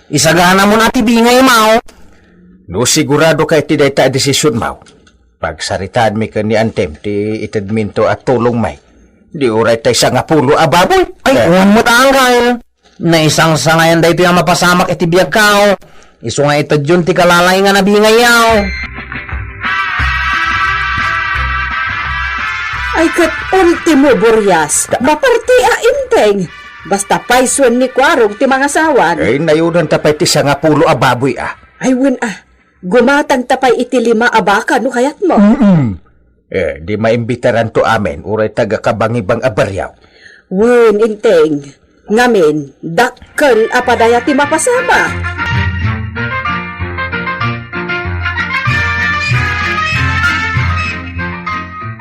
Isagana mo na tibingay mao. No sigurado kay ti dayta desisyon maw. Pagsaritaan mi ni Antem ti itadminto at tulong may. Di uray tay sa ngapulo ababoy. Ay, uwan mo tanggal. Na isang sangayan da ito yung mapasamak iti biyag kao. Iso nga ito dyan ti kalalay nga nabingay yaw. Ay kat ultimo Boryas, maparti a inteng. Basta paiswan ni Kwarog ti mga sawan. Ay nayunan tapay ti sa ngapulo ababoy Ay win gumatang tapay iti 5 abaka no kayat mo. Di maimbitaran to amin, uray taga kabangibang abaryaw. Wen inteng, ngamin, dakkel apadaya ti mapasama.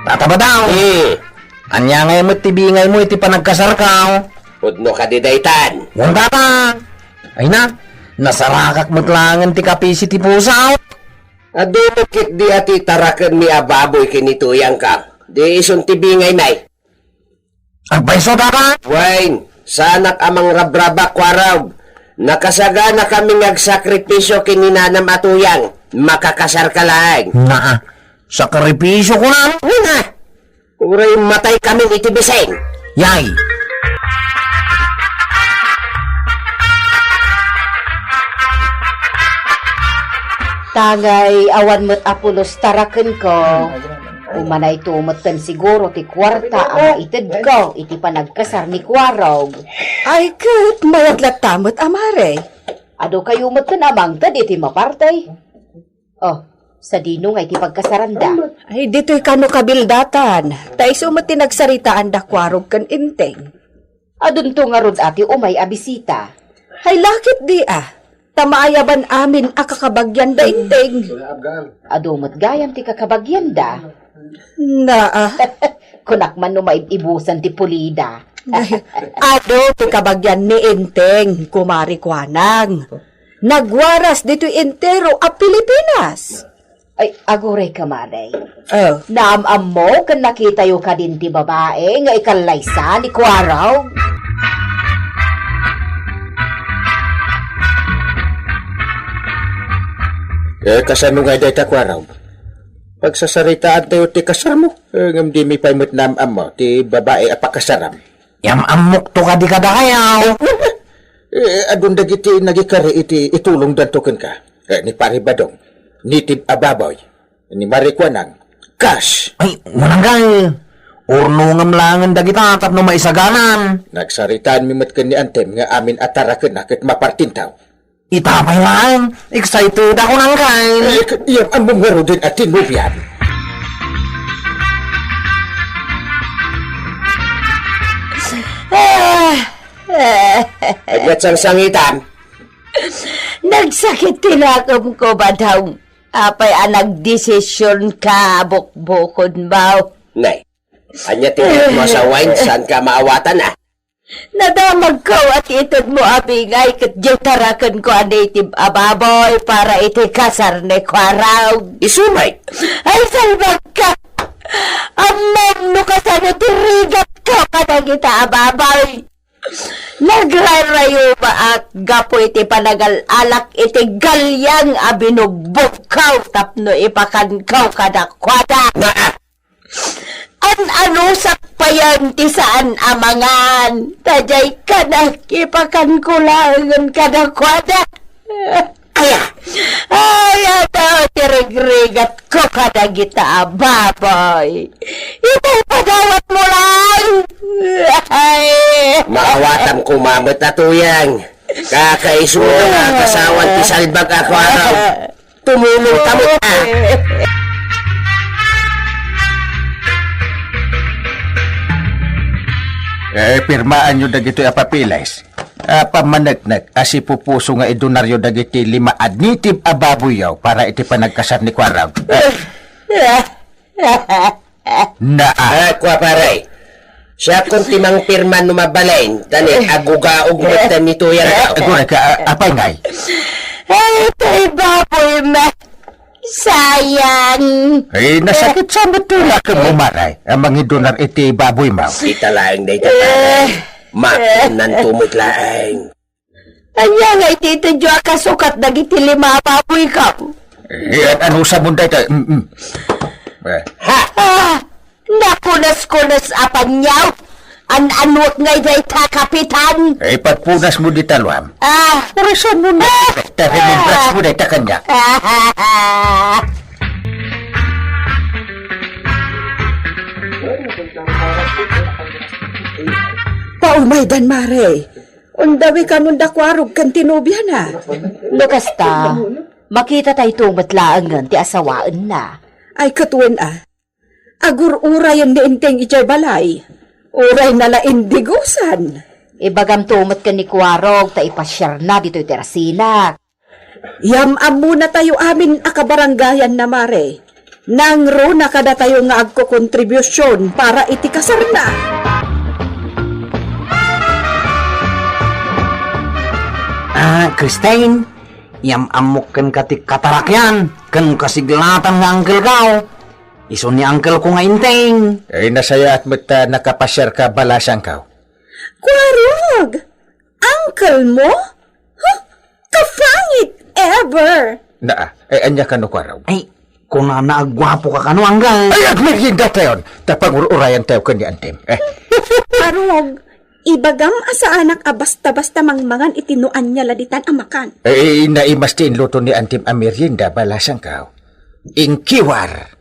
Tataba daw. Anya ngay mo tibingay mo iti panagkasar kao. Udno ka di daytan. Huwag tata. Ay na, nasarakak matlangan ti kapisi ti pusaw. Adukit di ati tarakan mi ababoy kinituyang ka. Di isun tibingay may. Agpaiso tata. Wain, sanak amang rabraba kwaraw. Nakasagana kami nagsakripisyo kininanam atuyang. Makakasar ka lang. Na, sakripisyo ko na. Nga, uray matay kami itibiseng. Yay. Tagay awan mo't apulos taraken ko. Umanay tumatan siguro ti kwarta ang maitid ko iti panagkasar ni Kwarog. Ay kat mayaglat tamot amare. Ado kayo mo't amang tad iti mapartay. Oh, sa dino nga iti pagkasaranda. Ay dito'y kano kabildatan. Taiso mo tinagsaritaan da Kwarog kan inteng. Adun to nga rod ati umay abisita. Ay lakit di Tamaayaban amin akakabagyan da inteng. Ado mo't gayam ti kakabagyan da. Na Kunak man numaibusan ti pulida. ado ti kabagyan ni inteng kumari kwanang. Nagwaras dito'y entero a Pilipinas. Ay, aguray ka manay. Oh. Naamam mo kan nakita yung ka din ti babae nga ikalaysa ni Kwaraw. Kasano nga dayta kwaraw? Pagsasaritaan tayo ti kasar mo. Ngam di mi paimot namam mo, ti babae apakasaram. Amok to ka di kada kayaw. Adun dagiti nagikari iti itulong dantoken ka. Ni pari badong, nitib ababoy, ni marikwanang, cash. Ay, walang gay. Urnungam langan dagita tapno maisaganan. Nagsaritaan mi matken ni Antem nga amin ataraken na ket mapartintaw. Itapay lang. Excited ako ng kain. Iyam ang mungaro din at tinubyan. Agad sang sangitan. Nagsakit tinakam ko ba daw? Apay nagdesisyon ka bukbukod ba? Nay, anya tingnan mo sa wine, saan ka maawatan Nadamag ko at itod mo abingay kat tarakan ko ang native ababoy para iti kasar ni Kwaraw. Isumay. Ay, salbag ka! Amam no kasano tirigat ka kadang kita ababoy. Nagrarayo ba at gapo iti panagal-alak iti galyang abinugbukkaw tapno ipakankaw kadakwada. Ano sakpayan ti saan amangan? Tajay ka na kipakan kulangan kadakwada. Ay, ataw tirigrigat ko kadagita baboy. Itay padawat mo lang. Ay. Maawatan ko mamot na tuyang. Kakaisunod ang kasawan ti salbag ako araw. Tumulong tamot na. Pirmaan nyo dagito papilays. Pamanagnak, asi pupuso nga idonaryo dagiti 5 adnitib ababuyaw para iti panagkasar ni Kwaraw. Kwa paray. Siya kung timang pirman numabalain, tani agugaog mo nito yan. Agura ka, apay ngay. Ay, ito'y baboy ma. Sayang. Ay, nasakit sa matula ka mo, Maray. Ang mga donar iti baboy, ma'am. Ita laing day ka tayo. Makinan tumot laing. Anya nga iti jo kasukat dagiti lima baboy ka. Ano sa munday tayo? Nakunas-kunas apanyaw. An-anwak nga ita kapitan. Patpunas mo di talwam. Rason mo na. Remembras mo day takanya. Paumay dan mare. Undawi ka nun dakwarog kan tinubya na. Lukas ta, makita tayo itong matlaangan ti asawaan na. Ay katuan Agur-uray ang niinteng ijay balay. Uray na laindigusan. Ibagam tumat ka ni Kuwarog, ta ipasyar na dito yung terasina. Yam-am muna tayo amin akabaranggayan na mare. Nangro na kada tayo nga agko-kontribusyon para itikasar na. Christine, amok kan katik katarakyan, kan kasiglatan nga angkel kau. Iso ni angkel ko nga inteng. Nasaya at mata nakapasyar ka balasang ka. Kwarog! Uncle mo? Huh? Kafangit ever! Anya ka no kwaraw. Ay, kung naagwapo ka kano anggal. Ay, agmigin data yun. Tapag urayan tayo kanya antim. Kwarog, ibagam asa anak basta-basta mangmangan itinuan niya laditan amakan. Naimastin luto ni antim amerienda balasang ka. Inkiwar.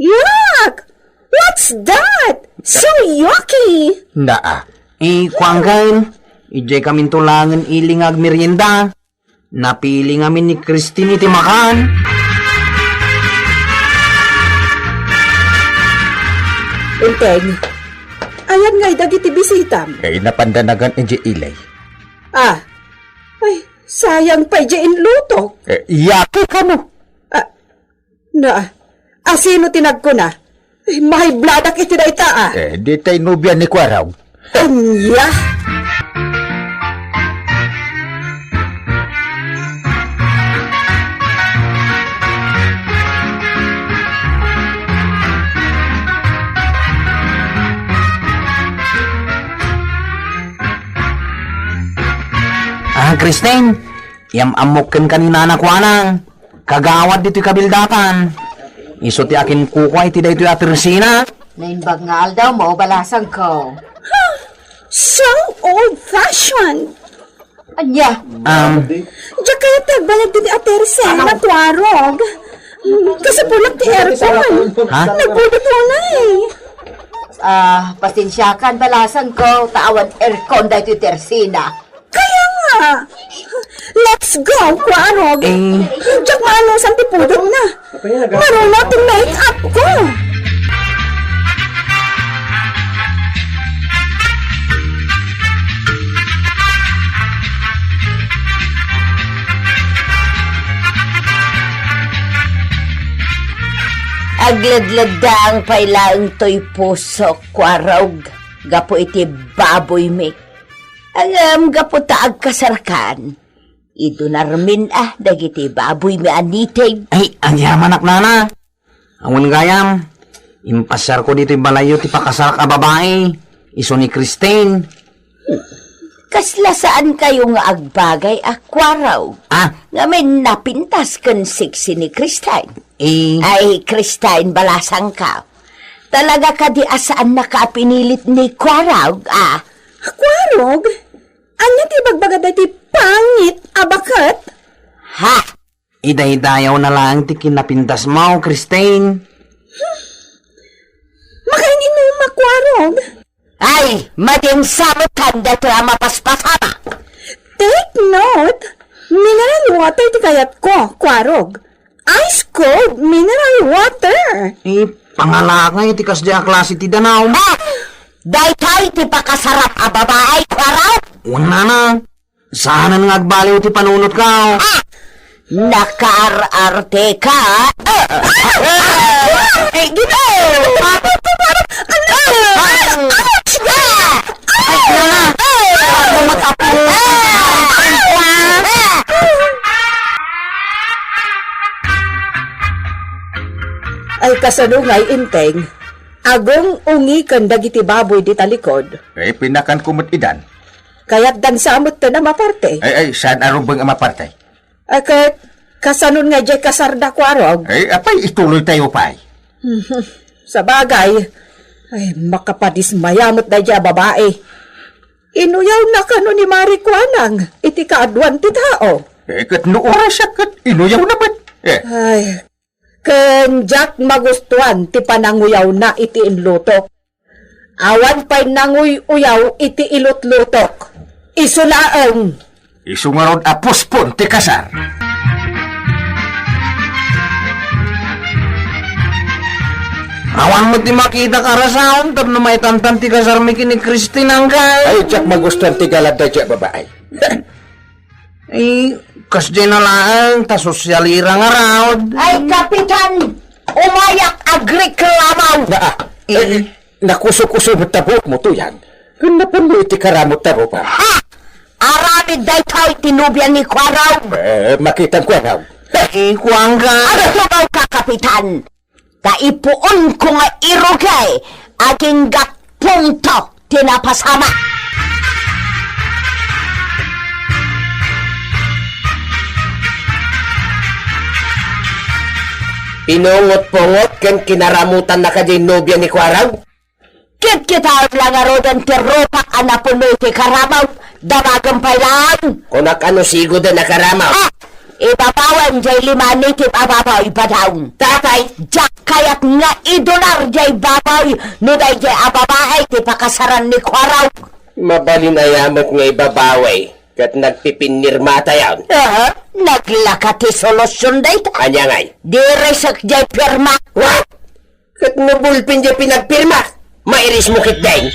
Yuck! What's that? So yucky! Kuanggal, ijay kami tulangan ilingag merienda. Napili ngamin ni Christine iti makan. Inteng, ayan nga'y dagiti bisitam. Napandanagan inji ilay. Ay, sayang pa in luto. Yaki ka mo. Sino tinag ko na? Mahay bladak iti na ita Di tayo nubyan ni kwaraw. Anya? Christine, amokin kanina na kuanang. Kagawad dito'y kabildatan. Iso ti akin kukway ti daytoy atersina. Nainbangal daw mo, balasang ko. So old-fashioned. Anya? Diya kaya tagbalag din atersen na tuarog. Kasi pulang ti aircon. Nagbudot mo na Pasensyakan, balasang ko. Tawan aircon dahil ito tersina. Kaya nga. Let's go, Kwarog. Diyak maano sang tipudot na. Marunot yung make-up ko. Agladladang pailaang to'y puso, Kwarog. Gapo iti baboy me. Ang gapo taag kasarkan. Idunarmin dagiti baboy me anitig. Ay, anyaman nana. Awan gayam. Impasar ko dito yung balayo ti pakasar ka babae. Iso ni Christine. Kasla saan kayo nga agbagay Kwaraw? Nga may napintas kan siksi ni Christine. Ay, Christine, balasang ka. Talaga ka di asaan nakapinilit ni Kwaraw, Kwarog? Anya ti bagbaga dati pangit, abakat? Iday-dayaw na lang ti kinapintas mo, Christine. Makaininom Kwarog? Ay, mading samutan dito ang mapaspasama. Take note, mineral water ti kayat ko, Kwarog. Ice cold mineral water. Pangalakay ti kasya klase ti danaw. Daytay ti pakasarap a babae, Kwaraw. Una na. Sana nga agbaliw ti panunot ka. Nakaar-arte ka. Gito! Ay kasanungay inteng, agong ungi kan dagiti baboy di talikod. Pinakan kumot idan. Kaya't dan samot ta na maparte. Ay, saan aron bang amapartay? Kat kasanon nga jay kasarda ko arog. Ay, apay, ituloy tayo pa. Sa bagay, ay makapadismayamot na dya babae. Inuyaw na kano ni Mari Kuanang, iti kaadwan ti tao. Kat no oras siya, kat inuyaw naman. Ay, kenjak magustuhan ti pananguyaw na iti inlutok. Awan pa'y nanguy-uyaw iti ilutlutok. Isulaang. Isungarod apuspon ti kasar. Awan mo ti makita karasaon, tapno may tantan ti kasar mi kini Christine hanggang. Ay, jak magustuhan ti galad na dya babae. Eh, kasdi na lang, ta sosyalira nga raod. Ay, Kapitan! Umayak agreklamaw! Nakuso-kuso mo tabot mo to yan. Kanapan mo iti karamot taro pa. Ha! Aramid day tayo tinubyan ni Kwaraw! Makitang ko raw. Eh, kuwangga. Ano tumaw ka, Kapitan? Kaipuon ko nga irugay aking gatpunto tinapasama. Pinungot-pungot ken kinaramutan na ka din nobya ni Kwaraw. Kit kita lang arodan ti ropak anapuno ti karamaw, damagang pa lang. Kunak ano sigo da nakaramaw. Ha! Ibabawan jay limani ti ababaw ibadaw. Tatay, jak kayat nga idolar jay babaw, nuday jay ababahay ti pakasaran ni Kwaraw. Mabalin ayamot nga ibabaway. Kat nagpipinirma tayo. Naglaka ti solusyon day ta. Kanya ngay. Di resak jay pirma. What? Kat nabulpin dyan pinagpirma. Mairis mo kit day.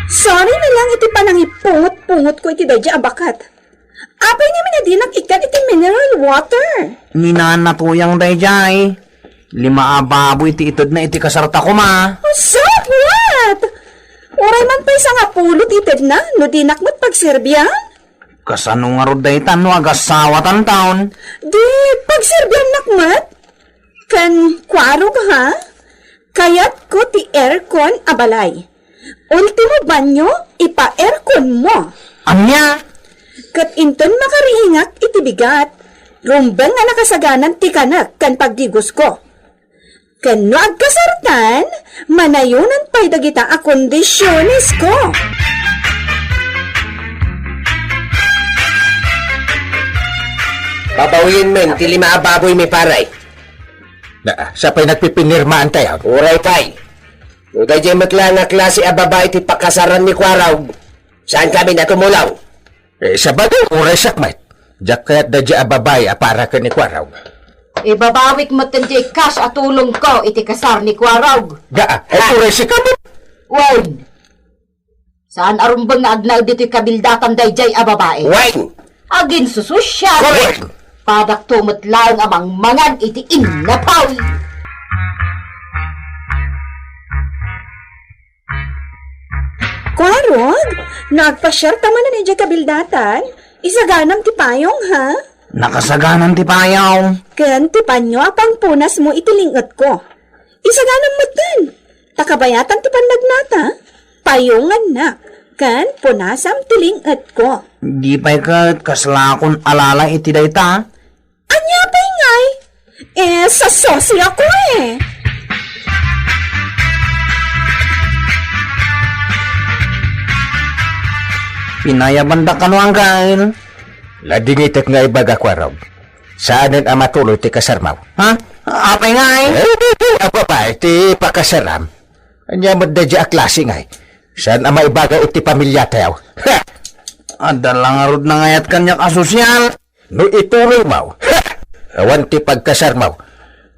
Sorry na lang iti panangipungot-pungot ko iti dadya abakat. Apay nga minadinak ikan iti mineral water. Ninana tuyang dayjay. 5 ababoy iti itod na iti kasarta ko ma. Oh, so what? Oray man pa isa nga pulot itid na, no dinakmat pagserbyan? Kasano nga rod daytan no agasawatan taon. Di, pagserbyan nakmat? Kan kwaro ka ha? Kayat ko ti aircon abalay. Ultimo banyo, ipa-aircon mo. Anya? Kat inton makarihingak iti bigat. Rumbang nga nakasaganan ti kanak kan pagdigos ko. Kano agkasartan, manayunan pa'y dagita a kondisyones ko. Babawin men, ti 5 ababoy may paray. Sa pa'y nagpipinirmaan tayo. Uray pay. Uday dyan matla nga klase a babae ti pakasaran ni Kwaraw. Saan kami natumulaw? Sa bagay, oras sakmat. Jak kaya't da dya ababay para ka ni Kwaraw. Ibabawik mo tanjay cash at tulong ko iti kasar ni Kwaraw. Oras si kamo. Wait! Saan arumbang nga agnaw dito'y kabildatan dayjay a babae? Wine! Agin sususyal! Correct! Padak tumot lang amang mangan iti innapaw! Kwarog, nagpasyar taman na niya kabildatan. Isaganam ti payong ha? Nakasaganan ti payaw. Kan ti panyo apang punas mo itilingot ko. Isaganam mo din. Takabayatan ti pandagnata. Payongan na. Kan punasam tilingot ko. Di pa'y kaslakon alala iti dayta. Anya pa'y ngay? Sa sosi ako eh. Pinayabanda ka no ang kain. Ladingitek nga ibaga Kwaraw. Saanan ang matuloy ti kasarmaw. Ha? Apay nga eh. Apa pa, ti pakasaram. Anya mo da dya klase nga. Saan ang maibaga iti pamilya tayo? Adalang arod na ngayat kanyak asosyal. No ituloy maw. Awan ti pagkasarmaw.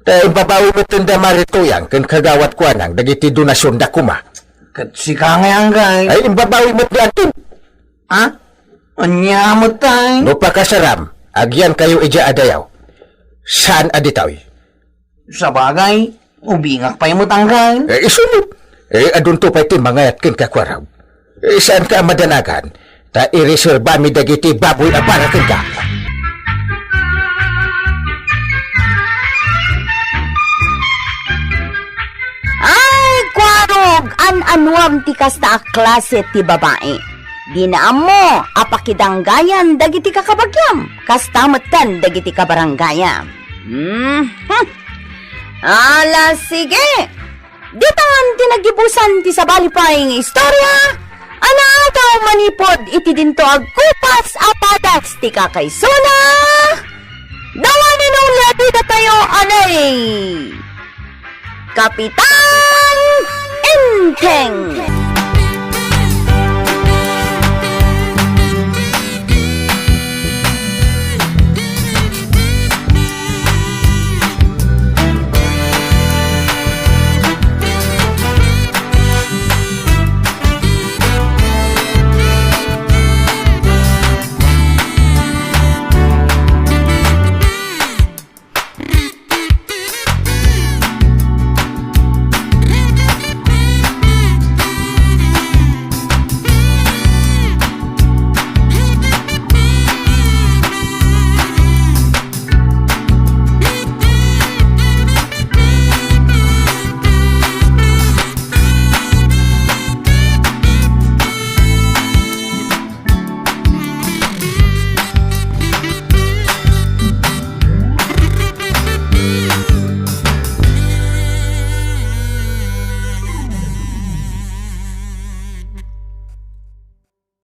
Tayo babawi mo tunda marituyang kan kagawat ko nang dagiti donasyon da kuma. Kat si kangay ang gay. Ay imbabawi mo tiyan. Ha? Anya mo tay. No pakasaram, agyan kayo ija adayaw. Saan aditaw? Sa bagay, ubingak pa yung mutanggay. Isunod. Adun to pa iti mga yatkin kakwaraw. Saan ka madanagan? Ta i-reserva mi dagiti baboy na para ka. Ay, anwam ti kasta a klase ti babae. Dinaam mo, apakidanggayan dagiti kakabagyam, kastamat kan dagiti kabaranggayam. Ala, sige! Ditan tinagibusan ti sabali paing istorya, ana ataw manipod iti dinto agkupas apadas ti kakaysuna, dawanin ang labi na tayo anay! Kapitan Enteng!